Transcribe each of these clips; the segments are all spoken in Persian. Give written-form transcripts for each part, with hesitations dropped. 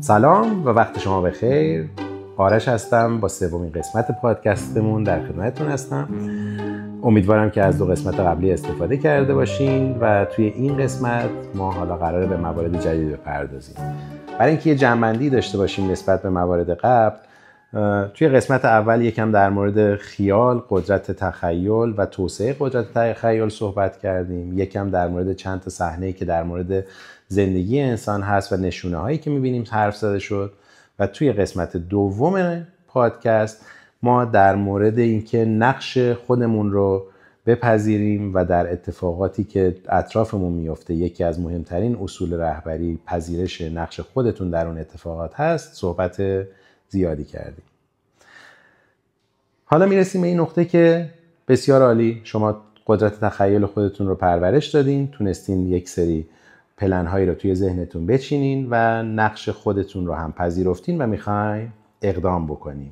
سلام و وقت شما بخیر. آرش هستم، با سومین قسمت پادکستمون در خدمتتون هستم. امیدوارم که از 2 قسمت قبلی استفاده کرده باشین و توی این قسمت ما حالا قراره به موارد جدید بپردازیم. برای اینکه یه جمع‌بندی داشته باشیم نسبت به موارد قبل، توی قسمت اول یکم در مورد خیال، قدرت تخیل و توسعه قدرت تخیل صحبت کردیم. یکم در مورد چند تا صحنه‌ای که در مورد زندگی انسان هست و نشونه هایی که میبینیم حرف زده شد. و توی قسمت دوم پادکست ما در مورد اینکه نقش خودمون رو بپذیریم و در اتفاقاتی که اطرافمون میفته، یکی از مهمترین اصول رهبری پذیرش نقش خودتون در اون اتفاقات هست، صحبت زیادی کردیم. حالا میرسیم به این نقطه که بسیار عالی، شما قدرت تخیل خودتون رو پرورش دادین، تونستین یک سری پلن‌هایی رو توی ذهنتون بچینین و نقش خودتون رو هم پذیرفتین و میخواین اقدام بکنین.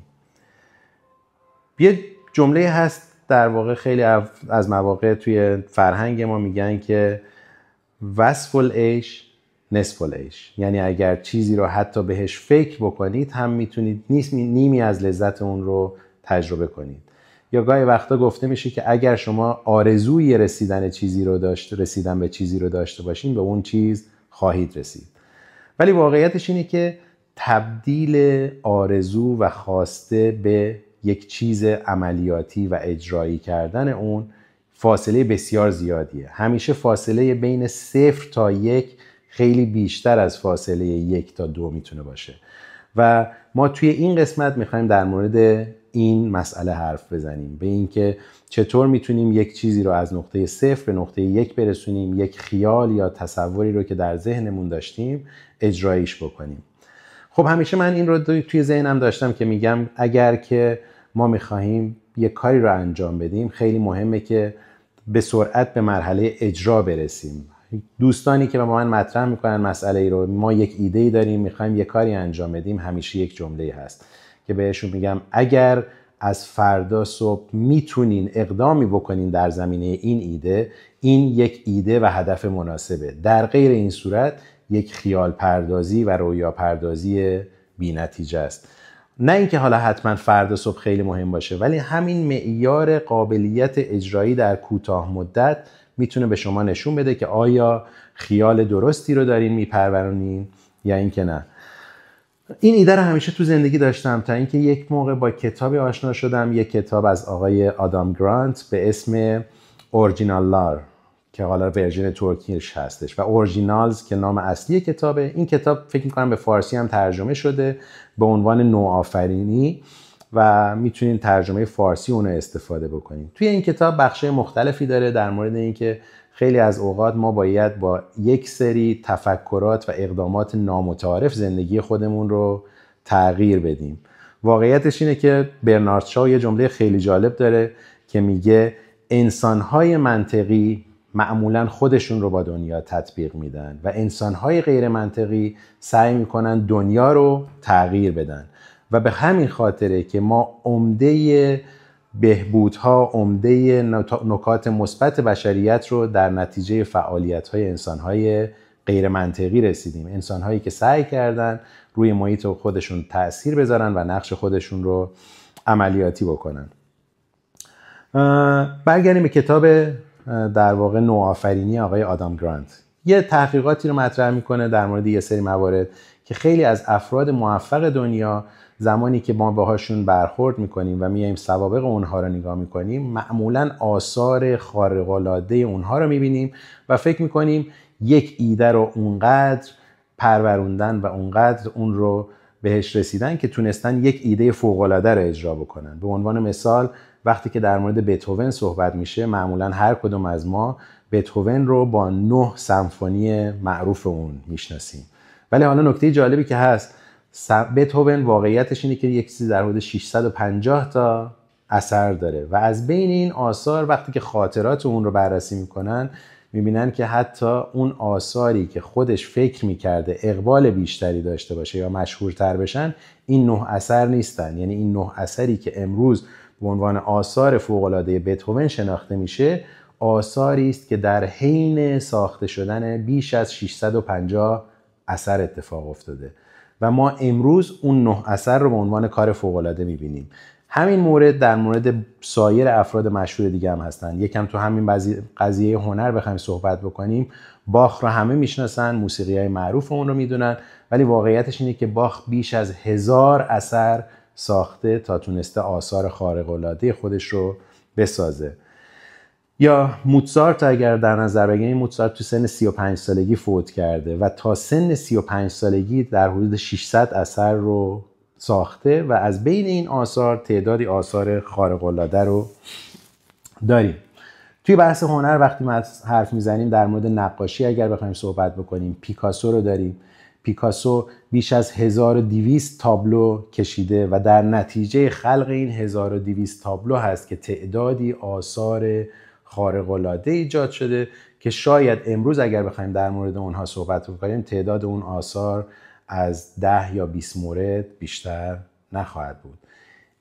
یه جمله هست در واقع خیلی از مواقع توی فرهنگ ما میگن که وصف العیش نصف العیش، یعنی اگر چیزی رو حتی بهش فکر بکنید هم میتونید نیمی از لذت اون رو تجربه کنید. یا گاهی وقتا گفته میشه که اگر شما آرزوی رسیدن به چیزی رو داشته باشین، به اون چیز خواهید رسید. ولی واقعیتش اینه که تبدیل آرزو و خواسته به یک چیز عملیاتی و اجرایی کردن اون فاصله بسیار زیادیه. همیشه فاصله بین 0 تا 1 خیلی بیشتر از فاصله 1 تا 2 میتونه باشه. و ما توی این قسمت میخوایم در مورد این مسئله حرف بزنیم، به این که چطور میتونیم یک چیزی رو از نقطه 0 به نقطه 1 برسونیم، یک خیال یا تصوری رو که در ذهنمون داشتیم اجرایش بکنیم. خب همیشه من این رو توی ذهنم داشتم که میگم اگر که ما میخواهیم یک کاری رو انجام بدیم، خیلی مهمه که به سرعت به مرحله اجرا برسیم. دوستانی که با من مطرح میکنن مسئله ای رو، ما یک ایده ای داریم میخوایم یک کاری انجام بدیم، همیشه یک جمله هست که بهشون میگم اگر از فردا صبح میتونین اقدامی بکنین در زمینه این ایده، این یک ایده و هدف مناسبه. در غیر این صورت یک خیال پردازی و رویا پردازی بی نتیجه است. نه اینکه حالا حتما فردا صبح خیلی مهم باشه، ولی همین معیار قابلیت اجرایی در کوتاه مدت میتونه به شما نشون بده که آیا خیال درستی رو دارین میپرورونین یا اینکه نه. این ایده رو همیشه تو زندگی داشتم تا اینکه یک موقع با کتابی آشنا شدم، یک کتاب از آقای آدام گرانت به اسم اورجینالار که حالا ورژن ترکیش هستش و اورجینالز که نام اصلی کتابه. این کتاب فکر می‌کنم به فارسی هم ترجمه شده به عنوان نوآفرینی و میتونین ترجمه فارسی اون رو استفاده بکنین. توی این کتاب بخشای مختلفی داره در مورد اینکه خیلی از اوقات ما باید با یک سری تفکرات و اقدامات نامتعارف زندگی خودمون رو تغییر بدیم. واقعیتش اینه که برنارد شاو یه جمله خیلی جالب داره که میگه انسان‌های منطقی معمولاً خودشون رو با دنیا تطبیق میدن و انسان‌های غیر منطقی سعی میکنن دنیا رو تغییر بدن. و به همین خاطره که ما عمده بهبودها، عمده نکات مثبت بشریت رو در نتیجه فعالیت‌های انسان‌های غیر منطقی رسیدیم. انسان‌هایی که سعی کردن روی محیط خودشون تأثیر بذارن و نقش خودشون رو عملیاتی بکنن. برگردیم به کتاب در واقع نوآفرینی آقای آدام گرانت. یه تحقیقاتی رو مطرح میکنه در مورد یه سری موارد که خیلی از افراد موفق دنیا زمانی که ما باهاشون برخورد میکنیم و میایم سوابق اونها رو نگاه میکنیم، معمولاً آثار خارق‌العاده اونها رو میبینیم و فکر میکنیم یک ایده رو اونقدر پروروندن و اونقدر اون رو بهش رسیدن که تونستن یک ایده فوق‌العاده رو اجرا بکنن. به عنوان مثال وقتی که در مورد بتهوون صحبت میشه، معمولاً هر کدوم از ما بتهوون رو با 9 سمفونی معروف اون میشناسیم. ولی حالا نکته جالبی که هست، بتهوون واقعیتش اینه که یک چیزی در حدود 650 تا اثر داره و از بین این آثار وقتی که خاطرات اون رو بررسی میکنن میبینن که حتی اون آثاری که خودش فکر میکرده اقبال بیشتری داشته باشه یا مشهورتر بشن، این 9 اثر نیستن. یعنی این 9 اثری که امروز به عنوان آثار فوق‌العاده بتهوون شناخته میشه، آثاری است که در حین ساخته شدن بیش از 650 اثر اتفاق افتاده و ما امروز اون 9 اثر رو به عنوان کار فوق‌العاده می‌بینیم. همین مورد در مورد سایر افراد مشهور دیگه هم هستن. یکم تو همین قضیه هنر بخوایم صحبت بکنیم، باخ رو همه میشناسن، موسیقی‌های معروف اون رو میدونن، ولی واقعیتش اینه که باخ بیش از 1000 اثر ساخته تا تونسته آثار خارق‌العاده خودش رو بسازه. یا موتزارت اگر در نظر بگیریم، موتزارت تو سن 35 سالگی فوت کرده و تا سن 35 سالگی در حدود 600 اثر رو ساخته و از بین این آثار تعدادی آثار خارق‌العاده رو داریم. توی بحث هنر وقتی ما حرف میزنیم در مورد نقاشی اگر بخوایم صحبت بکنیم، پیکاسو رو داریم. پیکاسو بیش از 1200 تابلو کشیده و در نتیجه خلق این 1200 تابلو هست که تعدادی آثار خارق‌العاده ایجاد شده که شاید امروز اگر بخوایم در مورد اونها صحبت بکنیم تعداد اون آثار از 10 یا 20 مورد بیشتر نخواهد بود.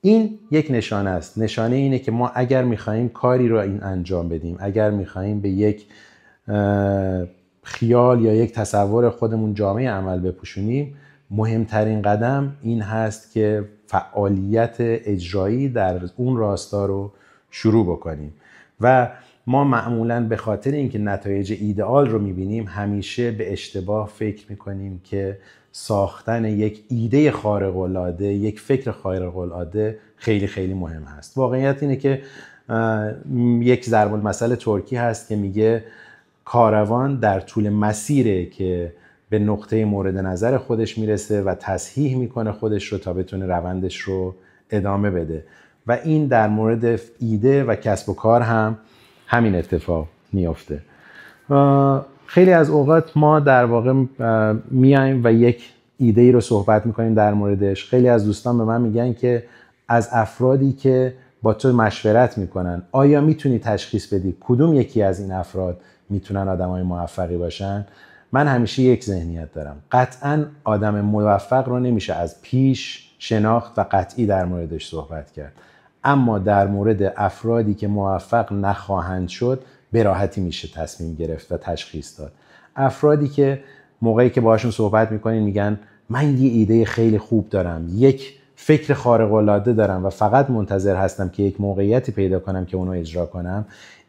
این یک نشانه است. نشانه اینه که ما اگر میخواییم کاری رو این انجام بدیم، اگر میخواییم به یک خیال یا یک تصور خودمون جامعه عمل بپوشونیم، مهمترین قدم این هست که فعالیت اجرایی در اون راستا رو شروع بکنیم. و ما معمولاً به خاطر اینکه نتایج ایدئال رو میبینیم همیشه به اشتباه فکر میکنیم که ساختن یک ایده خارق‌العاده، یک فکر خارق‌العاده خیلی خیلی مهم هست. واقعیت اینه که یک ضرب المثل ترکی هست که میگه کاروان در طول مسیره که به نقطه مورد نظر خودش میرسه و تصحیح میکنه خودش رو تا بتونه روندش رو ادامه بده و این در مورد ایده و کسب و کار هم همین اتفاق میفته. خیلی از اوقات ما در واقع میایم و یک ایده ای رو صحبت میکنیم در موردش. خیلی از دوستان به من میگن که از افرادی که با تو مشورت میکنن آیا میتونی تشخیص بدی کدوم یکی از این افراد میتونن آدمای موفقی باشن؟ من همیشه یک ذهنیت دارم. قطعاً آدم موفق رو نمیشه از پیش شناخت و قطعی در موردش صحبت کرد، اما در مورد افرادی که موفق نخواهند شد به راحتی میشه تصمیم گرفت و تشخیص داد. افرادی که موقعی که باهاشون صحبت میکنین میگن من یه ایده خیلی خوب دارم، یک فکر خارق‌العاده دارم و فقط منتظر هستم که یک موقعیتی پیدا کنم که اونو اجرا کنم،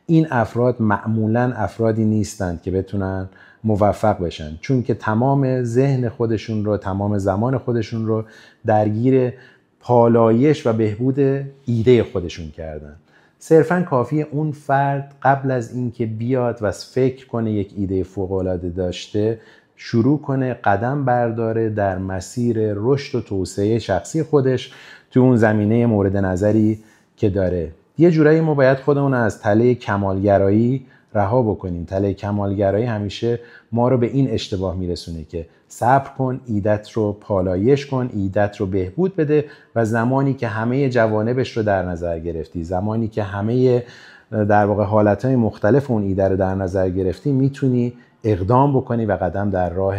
این افراد معمولاً افرادی نیستند که بتونن موفق بشن، چون که تمام ذهن خودشون رو، تمام زمان خودشون رو درگیر پالایش و بهبود ایده خودشون کردن. صرفاً کافیه اون فرد قبل از اینکه بیاد و فکر کنه یک ایده فوق‌العاده داشته شروع کنه قدم برداره در مسیر رشد و توسعه شخصی خودش تو اون زمینه مورد نظری که داره. یه جورایی ما باید خودمون از تله کمالگرایی رها بکنیم. تله کمالگرایی همیشه ما رو به این اشتباه میرسونه که صبر کن، ایدت رو پالایش کن، ایدت رو بهبود بده و زمانی که همه جوانبش رو در نظر گرفتی، زمانی که همه در واقع حالتهای مختلف اون ایده رو در نظر گرفتی، میتونی اقدام بکنی و قدم در راه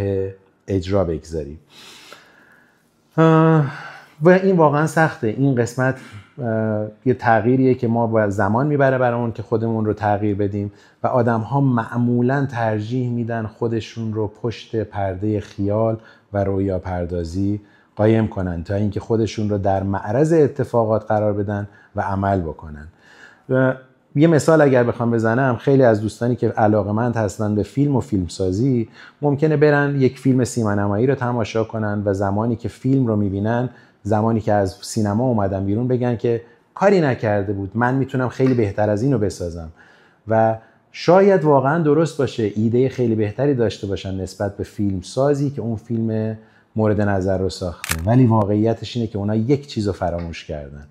اجرا بگذاری. و این واقعا سخته. این قسمت یه تغییریه که ما باید زمان میبره برامون که خودمون رو تغییر بدیم و آدم ها معمولاً ترجیح میدن خودشون رو پشت پرده خیال و رویا پردازی قایم کنن تا اینکه خودشون رو در معرض اتفاقات قرار بدن و عمل بکنن. یه مثال اگر بخوام بزنم، خیلی از دوستانی که علاقه‌مند هستن به فیلم و فیلمسازی ممکنه برن یک فیلم سینمایی رو تماشا کنن و زمانی که فیلم رو میبینن، زمانی که از سینما اومدن بیرون، بگن که کاری نکرده بود، من میتونم خیلی بهتر از اینو بسازم. و شاید واقعا درست باشه، ایده خیلی بهتری داشته باشن نسبت به فیلم سازی که اون فیلم مورد نظر رو ساخته، ولی واقعیتش اینه که اونا یک چیز رو فراموش کردن.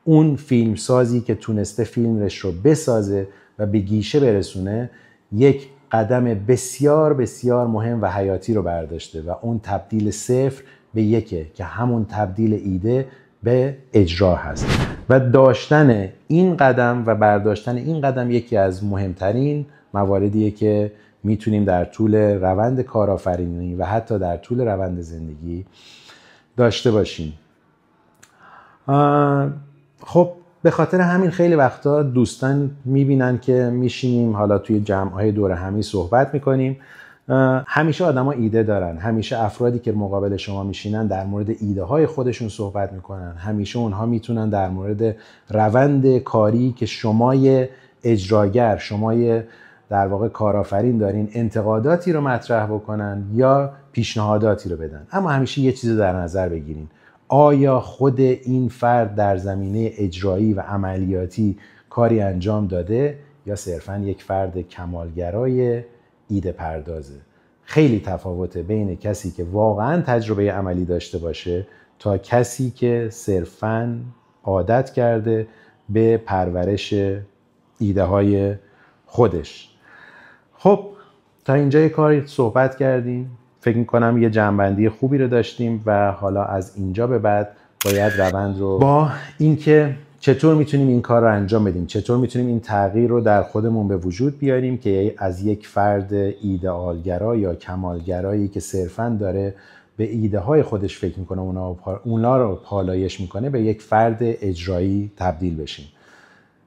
اون فیلم سازی که تونسته فیلمش رو بسازه و به گیشه برسونه یک قدم بسیار بسیار مهم و حیاتی رو برداشته و اون تبدیل 0 به 1 که همون تبدیل ایده به اجرا هست. و داشتن این قدم و برداشتن این قدم یکی از مهمترین مواردیه که میتونیم در طول روند کارآفرینی و حتی در طول روند زندگی داشته باشیم. خب به خاطر همین خیلی وقتا دوستان میبینن که میشینیم حالا توی جمع‌های دور همی صحبت میکنیم. همیشه آدما ایده دارن، همیشه افرادی که مقابل شما میشینن در مورد ایده های خودشون صحبت میکنن، همیشه اونها میتونن در مورد روند کاری که شمای اجراگر، شمای در واقع کارآفرین دارین انتقاداتی رو مطرح بکنن یا پیشنهاداتی رو بدن. اما همیشه یه چیز در نظر بگیرین: آیا خود این فرد در زمینه اجرایی و عملیاتی کاری انجام داده یا صرفاً یک فرد کمالگرای ایده پردازه؟ خیلی تفاوته بین کسی که واقعاً تجربه عملی داشته باشه تا کسی که صرفاً عادت کرده به پرورش ایده های خودش. خب تا اینجای کار صحبت کردیم، فکر میکنم یه جمع‌بندی خوبی رو داشتیم و حالا از اینجا به بعد باید روند رو با اینکه چطور میتونیم این کار رو انجام بدیم، چطور میتونیم این تغییر رو در خودمون به وجود بیاریم که از یک فرد ایدئالگرا یا کمالگرایی که صرفاً داره به ایده های خودش فکر میکنه، اونا رو پالایش میکنه، به یک فرد اجرایی تبدیل بشیم.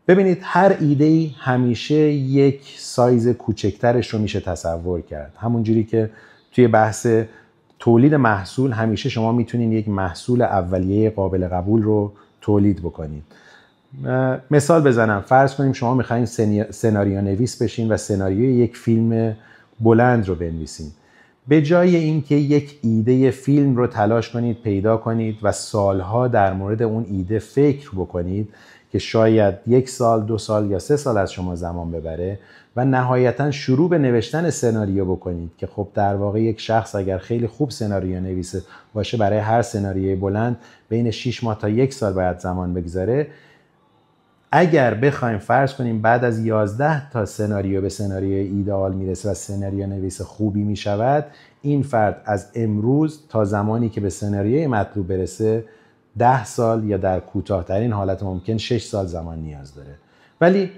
ببینید هر ایده‌ای همیشه یک سایز کوچکترش رو میشه تصور کرد. همونجوری که توی بحث تولید محصول همیشه شما میتونید یک محصول اولیه قابل قبول رو تولید بکنید. مثال بزنم، فرض کنیم شما میخواین سناریو نویس بشین و سناریوی یک فیلم بلند رو بنویسین. به جای اینکه یک ایده فیلم رو تلاش کنید پیدا کنید و سالها در مورد اون ایده فکر بکنید که شاید 1 سال، 2 سال یا 3 سال از شما زمان ببره و نهایتاً شروع به نوشتن سناریو بکنید که خب در واقع یک شخص اگر خیلی خوب سناریو نویسه باشه برای هر سناریوی بلند بین 6 ماه تا 1 سال باید زمان بگذاره. اگر بخوایم فرض کنیم بعد از 11 تا سناریو به سناریوی ایدئال میرسه و سناریو نویس خوبی میشود، این فرد از امروز تا زمانی که به سناریوی مطلوب برسه 10 سال یا در کوتاه‌ترین حالت ممکن 6 سال زمان نیاز داره. ولی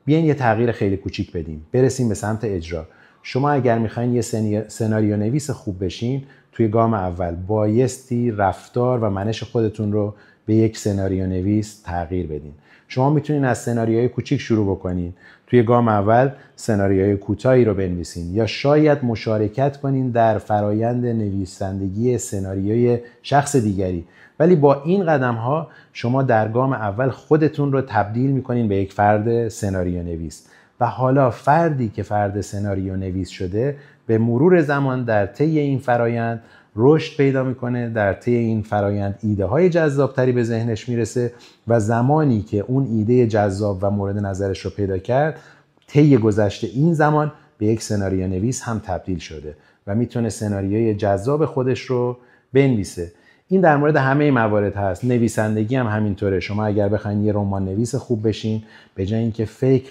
بیاین یه تغییر خیلی کوچیک بدیم، برسیم به سمت اجرا. شما اگر میخواین یه سناریو نویس خوب بشین، توی گام اول بایستی رفتار و منش خودتون رو به یک سناریو نویس تغییر بدین. شما میتونین از سناریوهای کوچیک شروع بکنین. توی گام اول سناریوهای کوتاهی رو بنویسین یا شاید مشارکت کنین در فرایند نویسندگی سناریوی شخص دیگری. ولی با این قدم ها شما در گام اول خودتون رو تبدیل میکنین به یک فرد سناریو نویس و حالا فردی که فرد سناریو نویس شده به مرور زمان در طی این فرایند رشد پیدا میکنه، در طی این فرایند ایده های جذابتری به ذهنش میرسه و زمانی که اون ایده جذاب و مورد نظرش رو پیدا کرد، طی گذشته این زمان به یک سناریو نویس هم تبدیل شده و میتونه سناریوی جذاب خودش رو بنویسه. این در مورد همه موارد هست. نویسندگی هم همینطوره. شما اگر بخواید یه رمان نویس خوب بشین، به جای اینکه فکر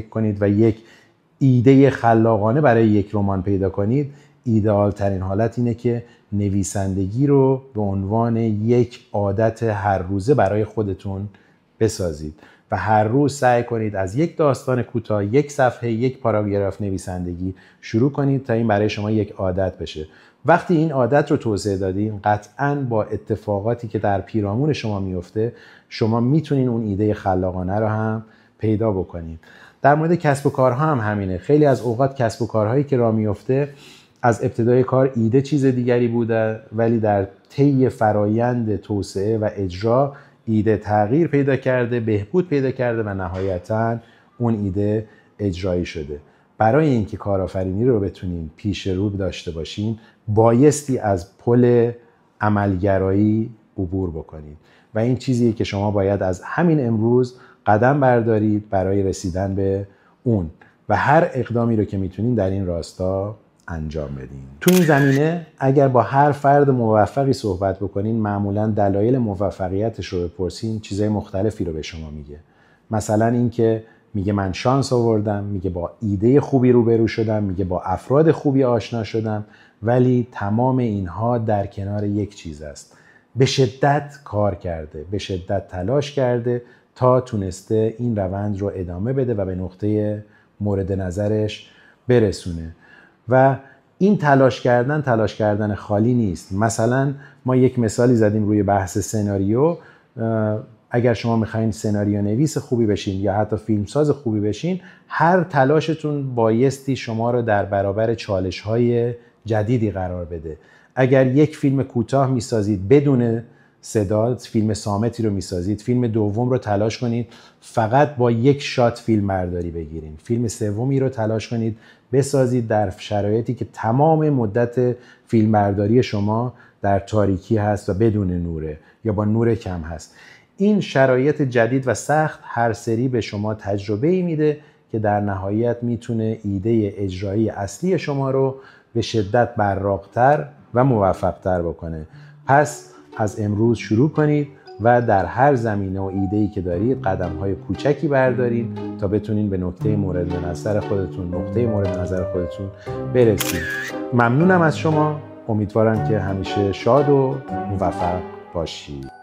کنید و یک ایده خلاقانه برای یک رمان پیدا کنید، ایدئال ترین حالت اینه که نویسندگی رو به عنوان یک عادت هر روزه برای خودتون بسازید و هر روز سعی کنید از یک داستان کوتاه، یک صفحه، یک پاراگراف نویسندگی شروع کنید تا این برای شما یک عادت بشه. وقتی این عادت رو توسعه دادین، قطعاً با اتفاقاتی که در پیرامون شما میفته شما میتونین اون ایده خلاقانه رو هم پیدا بکنید. در مورد کسب و کارها هم همینه. خیلی از اوقات کسب و کارهایی که راه میفته از ابتدای کار ایده چیز دیگری بوده، ولی در طی فرایند توسعه و اجرا ایده تغییر پیدا کرده، بهبود پیدا کرده و نهایتاً اون ایده اجرایی شده. برای اینکه کارآفرینی رو بتونین پیش رو داشته باشین، بایستی از پل عملگرایی عبور بکنید و این چیزیه که شما باید از همین امروز قدم بردارید برای رسیدن به اون و هر اقدامی رو که میتونین در این راستا انجام بدین. تو این زمینه اگر با هر فرد موفقی صحبت بکنین، معمولاً دلایل موفقیتش رو بپرسین، چیزای مختلفی رو به شما میگه. مثلا اینکه میگه من شانس آوردم، میگه با ایده خوبی روبرو شدم، میگه با افراد خوبی آشنا شدم، ولی تمام اینها در کنار یک چیز است: به شدت کار کرده، به شدت تلاش کرده تا تونسته این روند رو ادامه بده و به نقطه مورد نظرش برسونه. و این تلاش کردن خالی نیست. مثلا ما یک مثالی زدیم روی بحث سناریو. اگر شما میخواین سناریو نویس خوبی بشین یا حتی فیلمساز خوبی بشین، هر تلاشتون بایستی شما رو در برابر چالش‌های جدیدی قرار بده. اگر یک فیلم کوتاه میسازید بدون صدا، فیلم صامتی رو میسازید، فیلم دوم رو تلاش کنید فقط با یک شات فیلم برداری بگیرین، فیلم سومی رو تلاش کنید بسازید در شرایطی که تمام مدت فیلم برداری شما در تاریکی هست و بدون نوره یا با نور کم هست. این شرایط جدید و سخت هر سری به شما تجربه‌ای میده که در نهایت میتونه ایده اجرایی اصلی شما رو به شدت براق‌تر و موفق‌تر بکنه. پس از امروز شروع کنید و در هر زمینه و ایده‌ای که دارید قدم‌های کوچکی بردارید تا بتونین به نقطه مورد نظر خودتون برسید. ممنونم از شما. امیدوارم که همیشه شاد و موفق باشید.